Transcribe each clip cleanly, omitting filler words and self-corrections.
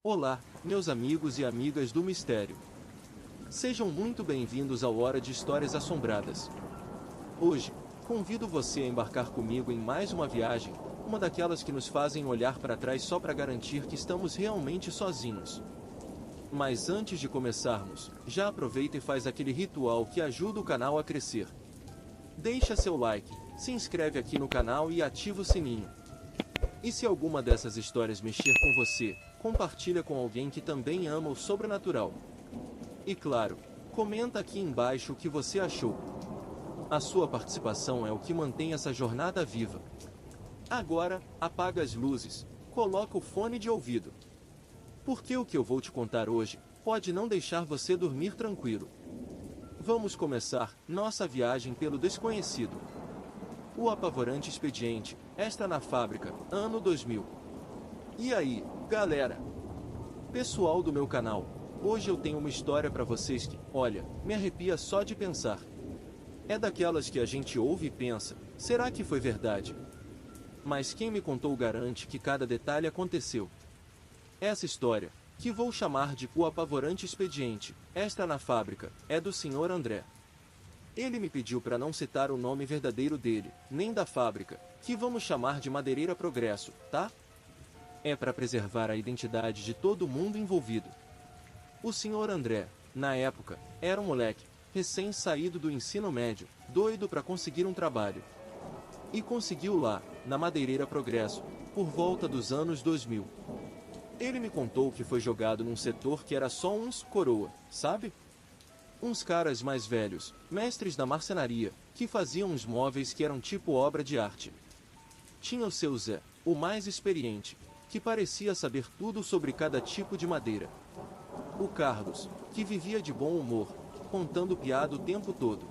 Olá, meus amigos e amigas do mistério. Sejam muito bem-vindos ao Hora de Histórias Assombradas. Hoje, convido você a embarcar comigo em mais uma viagem, uma daquelas que nos fazem olhar para trás só para garantir que estamos realmente sozinhos. Mas antes de começarmos, já aproveita e faz aquele ritual que ajuda o canal a crescer. Deixa seu like, se inscreve aqui no canal e ativa o sininho. E se alguma dessas histórias mexer com você, compartilha com alguém que também ama o sobrenatural. E claro, comenta aqui embaixo o que você achou. A sua participação é o que mantém essa jornada viva. Agora, apaga as luzes, coloca o fone de ouvido. Porque o que eu vou te contar hoje pode não deixar você dormir tranquilo. Vamos começar nossa viagem pelo desconhecido. O apavorante expediente, esta na fábrica, ano 2000. E aí, galera? Pessoal do meu canal, hoje eu tenho uma história pra vocês que, olha, me arrepia só de pensar. É daquelas que a gente ouve e pensa, será que foi verdade? Mas quem me contou garante que cada detalhe aconteceu. Essa história, que vou chamar de O Apavorante Expediente, esta na fábrica, é do Sr. André. Ele me pediu para não citar o nome verdadeiro dele, nem da fábrica, que vamos chamar de Madeireira Progresso, tá? É para preservar a identidade de todo mundo envolvido. O Sr. André, na época, era um moleque, recém-saído do ensino médio, doido para conseguir um trabalho. E conseguiu lá, na Madeireira Progresso, por volta dos anos 2000. Ele me contou que foi jogado num setor que era só uns coroa, sabe? Uns caras mais velhos, mestres da marcenaria, que faziam uns móveis que eram tipo obra de arte. Tinha o seu Zé, o mais experiente, que parecia saber tudo sobre cada tipo de madeira. O Carlos, que vivia de bom humor, contando piada o tempo todo.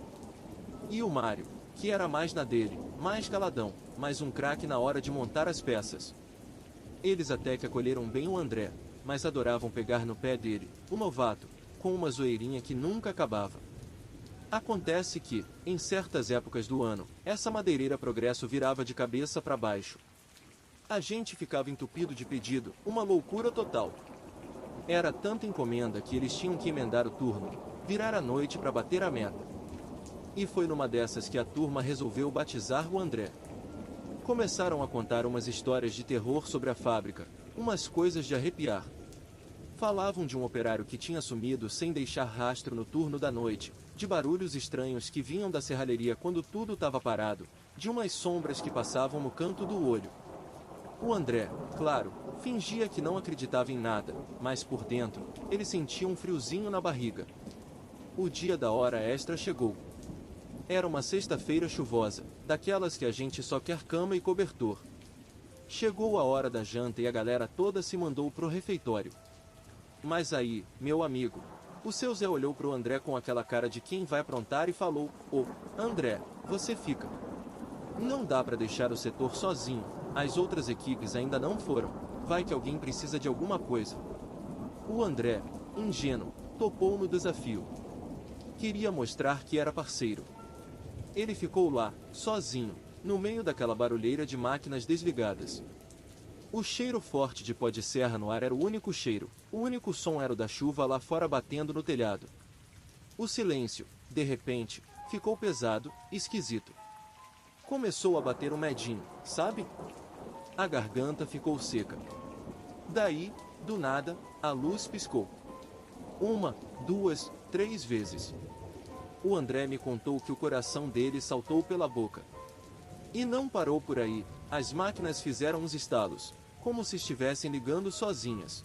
E o Mário, que era mais na dele, mais caladão, mas um craque na hora de montar as peças. Eles até que acolheram bem o André, mas adoravam pegar no pé dele, o novato, com uma zoeirinha que nunca acabava. Acontece que, em certas épocas do ano, essa Madeireira Progresso virava de cabeça para baixo. A gente ficava entupido de pedido, uma loucura total. Era tanta encomenda que eles tinham que emendar o turno, virar a noite para bater a meta. E foi numa dessas que a turma resolveu batizar o André. Começaram a contar umas histórias de terror sobre a fábrica, umas coisas de arrepiar. Falavam de um operário que tinha sumido sem deixar rastro no turno da noite, de barulhos estranhos que vinham da serralheria quando tudo estava parado, de umas sombras que passavam no canto do olho. O André, claro, fingia que não acreditava em nada, mas por dentro, ele sentia um friozinho na barriga. O dia da hora extra chegou. Era uma sexta-feira chuvosa, daquelas que a gente só quer cama e cobertor. Chegou a hora da janta e a galera toda se mandou pro refeitório. Mas aí, meu amigo, o seu Zé olhou pro André com aquela cara de quem vai aprontar e falou: "Ô, André, você fica. Não dá pra deixar o setor sozinho, as outras equipes ainda não foram, vai que alguém precisa de alguma coisa." O André, ingênuo, topou no desafio. Queria mostrar que era parceiro. Ele ficou lá, sozinho, no meio daquela barulheira de máquinas desligadas. O cheiro forte de pó de serra no ar era o único cheiro, o único som era o da chuva lá fora batendo no telhado. O silêncio, de repente, ficou pesado, esquisito. Começou a bater um medinho, sabe? A garganta ficou seca. Daí, do nada, a luz piscou. Uma, duas, três vezes. O André me contou que o coração dele saltou pela boca. E não parou por aí, as máquinas fizeram uns estalos, como se estivessem ligando sozinhas.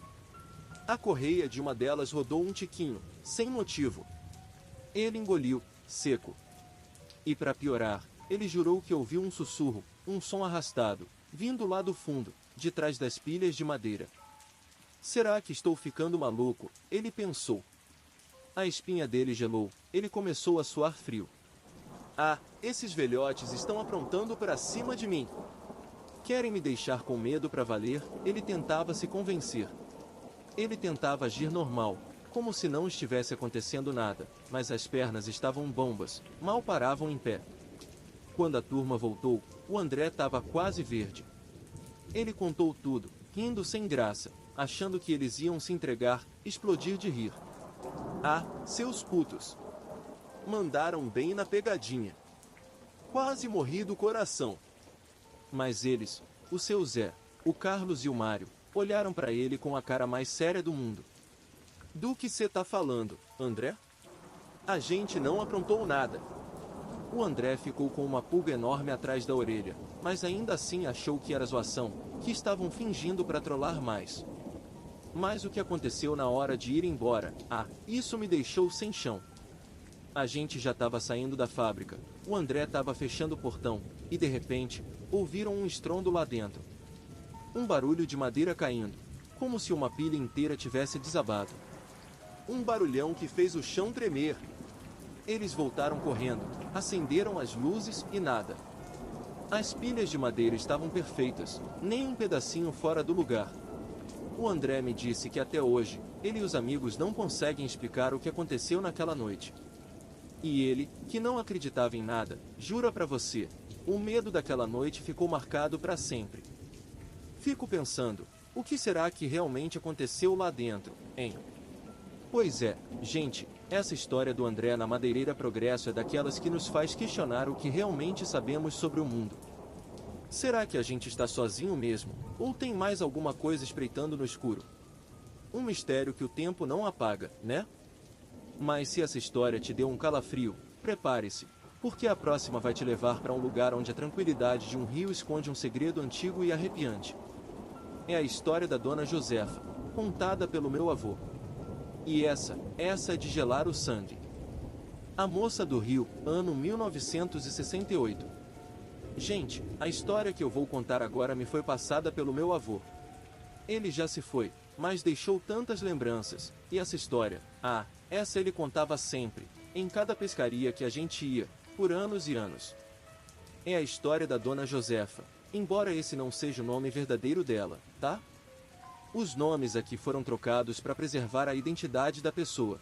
A correia de uma delas rodou um tiquinho, sem motivo. Ele engoliu, seco. E para piorar, ele jurou que ouviu um sussurro, um som arrastado, vindo lá do fundo, de trás das pilhas de madeira. Será que estou ficando maluco? Ele pensou. A espinha dele gelou, ele começou a suar frio. Ah, esses velhotes estão aprontando para cima de mim. Querem me deixar com medo para valer, ele tentava se convencer. Ele tentava agir normal, como se não estivesse acontecendo nada, mas as pernas estavam bambas, mal paravam em pé. Quando a turma voltou, o André estava quase verde. Ele contou tudo, rindo sem graça, achando que eles iam se entregar, explodir de rir. Ah, seus putos! Mandaram bem na pegadinha. Quase morri do coração. Mas eles, o seu Zé, o Carlos e o Mário, olharam para ele com a cara mais séria do mundo. Do que cê tá falando, André? A gente não aprontou nada. O André ficou com uma pulga enorme atrás da orelha, mas ainda assim achou que era zoação, que estavam fingindo para trollar mais. Mas o que aconteceu na hora de ir embora, isso me deixou sem chão. A gente já estava saindo da fábrica, o André estava fechando o portão, e de repente, ouviram um estrondo lá dentro. Um barulho de madeira caindo, como se uma pilha inteira tivesse desabado. Um barulhão que fez o chão tremer. Eles voltaram correndo, acenderam as luzes e nada. As pilhas de madeira estavam perfeitas, nem um pedacinho fora do lugar. O André me disse que até hoje, ele e os amigos não conseguem explicar o que aconteceu naquela noite. E ele, que não acreditava em nada, jura pra você, o medo daquela noite ficou marcado para sempre. Fico pensando, o que será que realmente aconteceu lá dentro, hein? Pois é, gente, essa história do André na Madeireira Progresso é daquelas que nos faz questionar o que realmente sabemos sobre o mundo. Será que a gente está sozinho mesmo, ou tem mais alguma coisa espreitando no escuro? Um mistério que o tempo não apaga, né? Mas se essa história te deu um calafrio, prepare-se, porque a próxima vai te levar para um lugar onde a tranquilidade de um rio esconde um segredo antigo e arrepiante. É a história da Dona Josefa, contada pelo meu avô. E essa é de gelar o sangue. A Moça do Rio, ano 1968. Gente, a história que eu vou contar agora me foi passada pelo meu avô. Ele já se foi, mas deixou tantas lembranças, e essa história, essa ele contava sempre, em cada pescaria que a gente ia, por anos e anos. É a história da Dona Josefa, embora esse não seja o nome verdadeiro dela, tá? Os nomes aqui foram trocados para preservar a identidade da pessoa.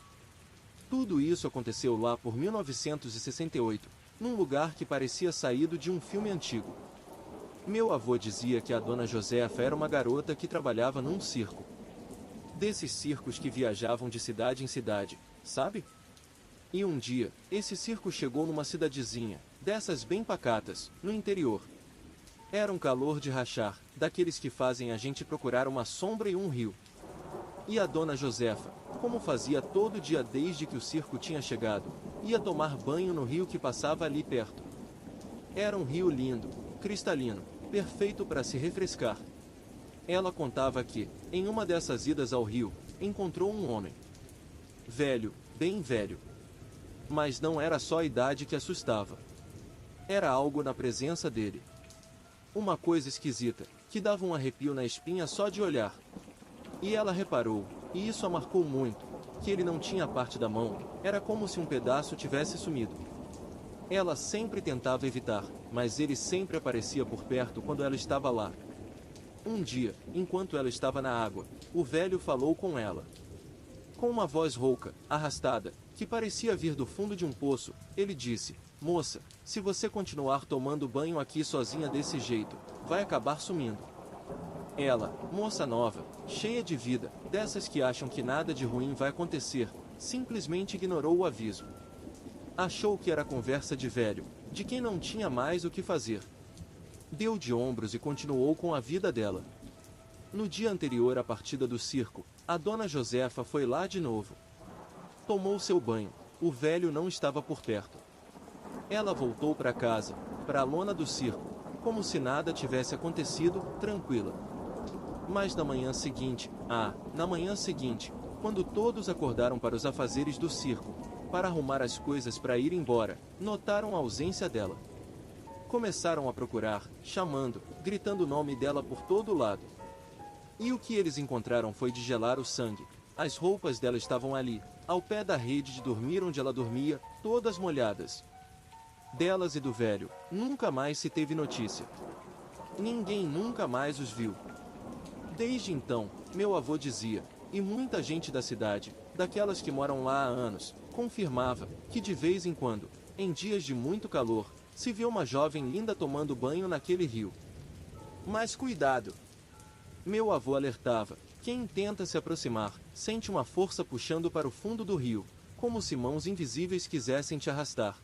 Tudo isso aconteceu lá por 1968, num lugar que parecia saído de um filme antigo. Meu avô dizia que a Dona Josefa era uma garota que trabalhava num circo. Desses circos que viajavam de cidade em cidade, sabe? E um dia, esse circo chegou numa cidadezinha, dessas bem pacatas, no interior. Era um calor de rachar, daqueles que fazem a gente procurar uma sombra e um rio. E a Dona Josefa, como fazia todo dia desde que o circo tinha chegado, ia tomar banho no rio que passava ali perto. Era um rio lindo, cristalino, perfeito para se refrescar. Ela contava que, em uma dessas idas ao rio, encontrou um homem. Velho, bem velho. Mas não era só a idade que assustava. Era algo na presença dele. Uma coisa esquisita, que dava um arrepio na espinha só de olhar. E ela reparou, e isso a marcou muito, que ele não tinha parte da mão, era como se um pedaço tivesse sumido. Ela sempre tentava evitar, mas ele sempre aparecia por perto quando ela estava lá. Um dia, enquanto ela estava na água, o velho falou com ela. Com uma voz rouca, arrastada, que parecia vir do fundo de um poço, ele disse: "Moça, se você continuar tomando banho aqui sozinha desse jeito, vai acabar sumindo." Ela, moça nova, cheia de vida, dessas que acham que nada de ruim vai acontecer, simplesmente ignorou o aviso. Achou que era conversa de velho, de quem não tinha mais o que fazer. Deu de ombros e continuou com a vida dela. No dia anterior à partida do circo, a Dona Josefa foi lá de novo. Tomou seu banho, o velho não estava por perto. Ela voltou para casa, para a lona do circo, como se nada tivesse acontecido, tranquila. Mas na manhã seguinte, quando todos acordaram para os afazeres do circo, para arrumar as coisas para ir embora, notaram a ausência dela. Começaram a procurar, chamando, gritando o nome dela por todo lado. E o que eles encontraram foi de gelar o sangue. As roupas dela estavam ali, ao pé da rede de dormir onde ela dormia, todas molhadas. Delas e do velho, nunca mais se teve notícia. Ninguém nunca mais os viu. Desde então, meu avô dizia, e muita gente da cidade, daquelas que moram lá há anos, confirmava, que de vez em quando, em dias de muito calor, se vê uma jovem linda tomando banho naquele rio. Mas cuidado! Meu avô alertava, Quem tenta se aproximar, sente uma força puxando para o fundo do rio, como se mãos invisíveis quisessem te arrastar.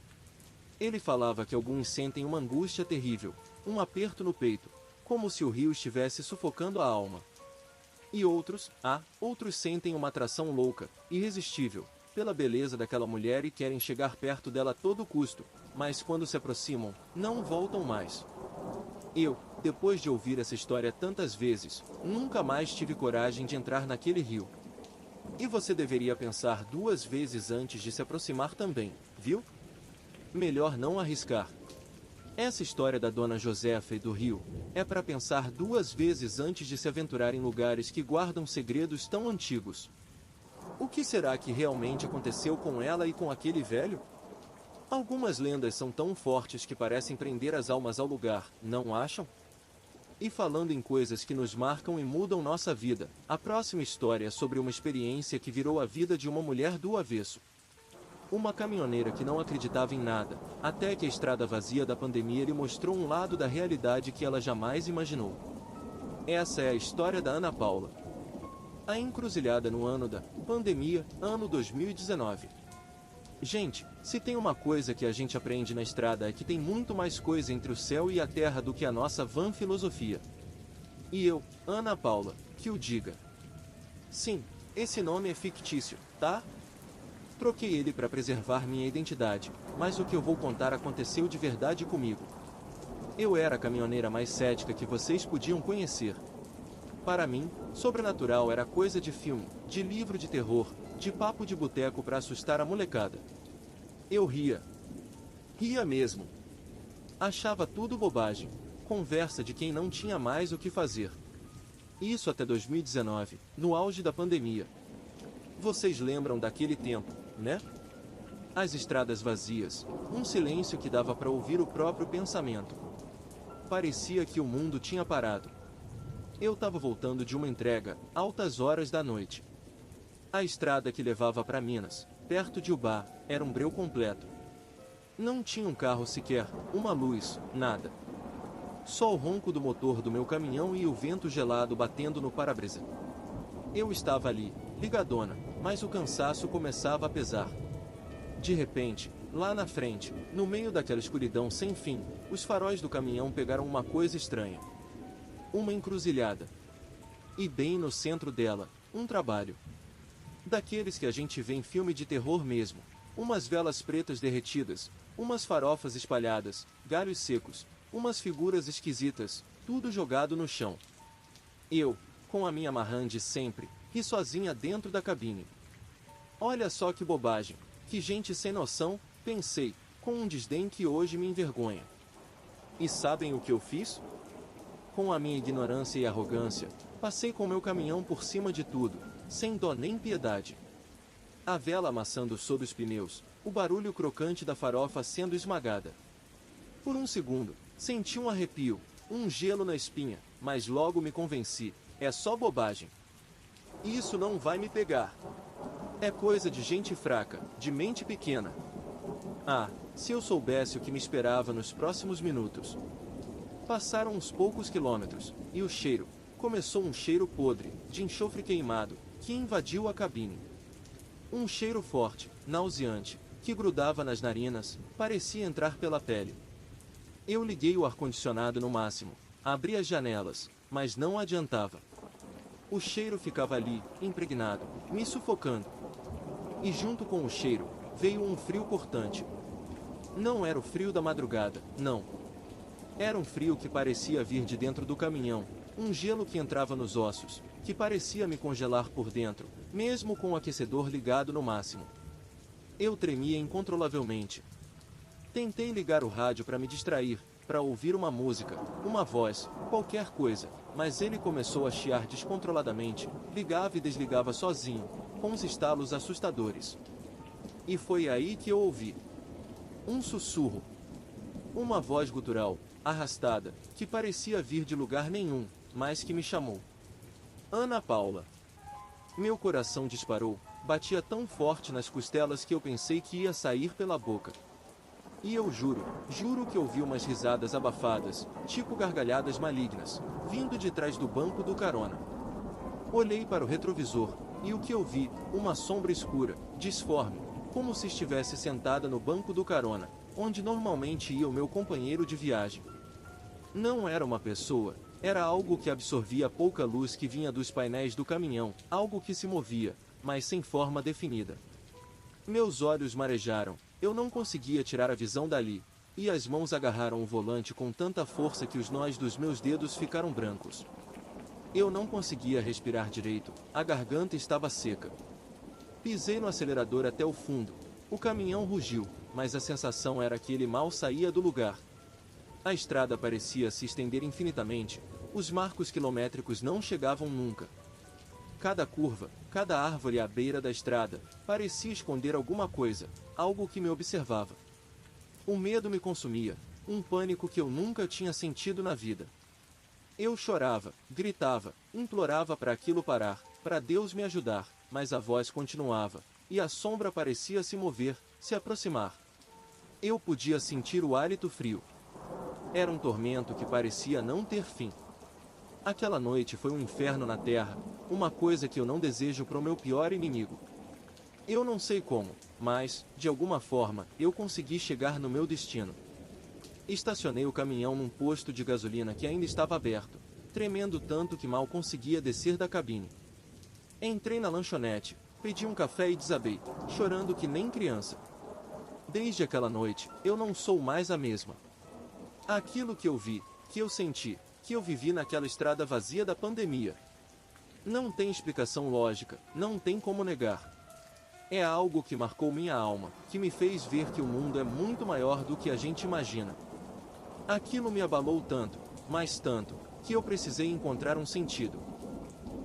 Ele falava que alguns sentem uma angústia terrível, um aperto no peito, como se o rio estivesse sufocando a alma. E outros sentem uma atração louca, irresistível, pela beleza daquela mulher e querem chegar perto dela a todo custo, mas quando se aproximam, não voltam mais. Eu, depois de ouvir essa história tantas vezes, nunca mais tive coragem de entrar naquele rio. E você deveria pensar 2 vezes antes de se aproximar também, viu? Melhor não arriscar. Essa história da Dona Josefa e do rio é para pensar 2 vezes antes de se aventurar em lugares que guardam segredos tão antigos. O que será que realmente aconteceu com ela e com aquele velho? Algumas lendas são tão fortes que parecem prender as almas ao lugar, não acham? E falando em coisas que nos marcam e mudam nossa vida, a próxima história é sobre uma experiência que virou a vida de uma mulher do avesso. Uma caminhoneira que não acreditava em nada, até que a estrada vazia da pandemia lhe mostrou um lado da realidade que ela jamais imaginou. Essa é a história da Ana Paula. A encruzilhada no ano da pandemia, ano 2019. Gente, se tem uma coisa que a gente aprende na estrada é que tem muito mais coisa entre o céu e a terra do que a nossa vã filosofia. E eu, Ana Paula, que o diga. Sim, esse nome é fictício, tá? Troquei ele para preservar minha identidade, mas o que eu vou contar aconteceu de verdade comigo. Eu era a caminhoneira mais cética que vocês podiam conhecer. Para mim, sobrenatural era coisa de filme, de livro de terror, de papo de boteco para assustar a molecada. Eu ria. Ria mesmo. Achava tudo bobagem, conversa de quem não tinha mais o que fazer. Isso até 2019, no auge da pandemia. Vocês lembram daquele tempo, né? As estradas vazias, um silêncio que dava para ouvir o próprio pensamento. Parecia que o mundo tinha parado. Eu estava voltando de uma entrega, altas horas da noite. A estrada que levava para Minas, perto de Ubá, era um breu completo. Não tinha um carro sequer, uma luz, nada. Só o ronco do motor do meu caminhão e o vento gelado batendo no para-brisa. Eu estava ali, ligadona, mas o cansaço começava a pesar. De repente, lá na frente, no meio daquela escuridão sem fim, os faróis do caminhão pegaram uma coisa estranha. Uma encruzilhada. E bem no centro dela, um trabalho. Daqueles que a gente vê em filme de terror mesmo. Umas velas pretas derretidas, umas farofas espalhadas, galhos secos, umas figuras esquisitas, tudo jogado no chão. Eu, com a minha marrã de sempre, ri sozinha dentro da cabine. Olha só que bobagem, que gente sem noção, pensei, com um desdém que hoje me envergonha. E sabem o que eu fiz? Com a minha ignorância e arrogância, passei com meu caminhão por cima de tudo, sem dó nem piedade. A vela amassando sob os pneus, o barulho crocante da farofa sendo esmagada. Por um segundo, senti um arrepio, um gelo na espinha, mas logo me convenci, é só bobagem. Isso não vai me pegar. É coisa de gente fraca, de mente pequena. Ah, se eu soubesse o que me esperava nos próximos minutos. Passaram uns poucos quilômetros, e o cheiro, começou um cheiro podre, de enxofre queimado, que invadiu a cabine. Um cheiro forte, nauseante, que grudava nas narinas, parecia entrar pela pele. Eu liguei o ar-condicionado no máximo, abri as janelas, mas não adiantava. O cheiro ficava ali, impregnado, me sufocando. E junto com o cheiro, veio um frio cortante. Não era o frio da madrugada, não. Era um frio que parecia vir de dentro do caminhão, um gelo que entrava nos ossos, que parecia me congelar por dentro, mesmo com o aquecedor ligado no máximo. Eu tremia incontrolavelmente. Tentei ligar o rádio para me distrair, para ouvir uma música, uma voz, qualquer coisa, mas ele começou a chiar descontroladamente, ligava e desligava sozinho, com uns estalos assustadores. E foi aí que eu ouvi um sussurro. Uma voz gutural, arrastada, que parecia vir de lugar nenhum, mas que me chamou. Ana Paula. Meu coração disparou, batia tão forte nas costelas que eu pensei que ia sair pela boca. E eu juro que ouvi umas risadas abafadas, tipo gargalhadas malignas, vindo de trás do banco do carona. Olhei para o retrovisor, e o que eu vi, uma sombra escura, disforme, como se estivesse sentada no banco do carona, onde normalmente ia o meu companheiro de viagem. Não era uma pessoa, era algo que absorvia a pouca luz que vinha dos painéis do caminhão, algo que se movia, mas sem forma definida. Meus olhos marejaram, eu não conseguia tirar a visão dali, e as mãos agarraram o volante com tanta força que os nós dos meus dedos ficaram brancos. Eu não conseguia respirar direito, a garganta estava seca. Pisei no acelerador até o fundo. O caminhão rugiu, mas a sensação era que ele mal saía do lugar. A estrada parecia se estender infinitamente, os marcos quilométricos não chegavam nunca. Cada curva, cada árvore à beira da estrada, parecia esconder alguma coisa, algo que me observava. O medo me consumia, um pânico que eu nunca tinha sentido na vida. Eu chorava, gritava, implorava para aquilo parar, para Deus me ajudar, mas a voz continuava, e a sombra parecia se mover, se aproximar. Eu podia sentir o hálito frio. Era um tormento que parecia não ter fim. Aquela noite foi um inferno na terra, uma coisa que eu não desejo para o meu pior inimigo. Eu não sei como, mas, de alguma forma, eu consegui chegar no meu destino. Estacionei o caminhão num posto de gasolina que ainda estava aberto, tremendo tanto que mal conseguia descer da cabine. Entrei na lanchonete, pedi um café e desabei, chorando que nem criança. Desde aquela noite, eu não sou mais a mesma. Aquilo que eu vi, que eu senti, que eu vivi naquela estrada vazia da pandemia. Não tem explicação lógica, não tem como negar. É algo que marcou minha alma, que me fez ver que o mundo é muito maior do que a gente imagina. Aquilo me abalou tanto, mas tanto, que eu precisei encontrar um sentido.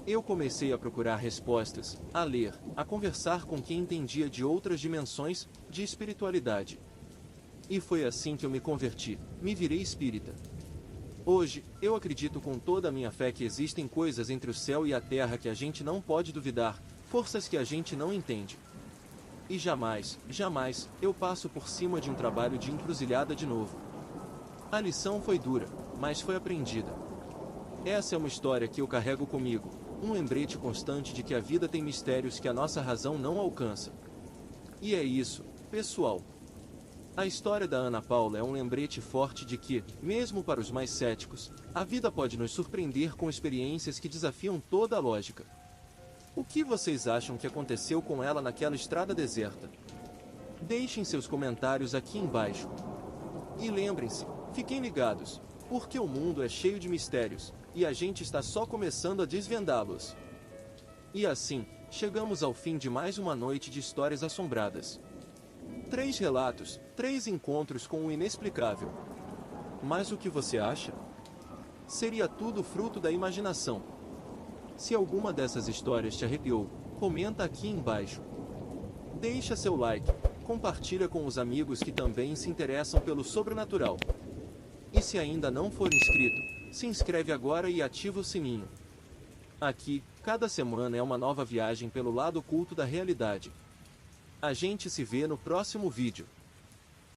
Eu comecei a procurar respostas, a ler, a conversar com quem entendia de outras dimensões, de espiritualidade. E foi assim que eu me converti, me virei espírita. Hoje, eu acredito com toda a minha fé que existem coisas entre o céu e a terra que a gente não pode duvidar, forças que a gente não entende. E jamais, jamais, eu passo por cima de um trabalho de encruzilhada de novo. A lição foi dura, mas foi aprendida. Essa é uma história que eu carrego comigo, um lembrete constante de que a vida tem mistérios que a nossa razão não alcança. E é isso, pessoal. A história da Ana Paula é um lembrete forte de que, mesmo para os mais céticos, a vida pode nos surpreender com experiências que desafiam toda a lógica. O que vocês acham que aconteceu com ela naquela estrada deserta? Deixem seus comentários aqui embaixo. E lembrem-se, fiquem ligados, porque o mundo é cheio de mistérios, e a gente está só começando a desvendá-los. E assim, chegamos ao fim de mais uma noite de histórias assombradas. 3 relatos, 3 encontros com o inexplicável. Mas o que você acha? Seria tudo fruto da imaginação. Se alguma dessas histórias te arrepiou, comenta aqui embaixo. Deixa seu like, compartilha com os amigos que também se interessam pelo sobrenatural. E se ainda não for inscrito, se inscreve agora e ativa o sininho. Aqui, cada semana é uma nova viagem pelo lado oculto da realidade. A gente se vê no próximo vídeo.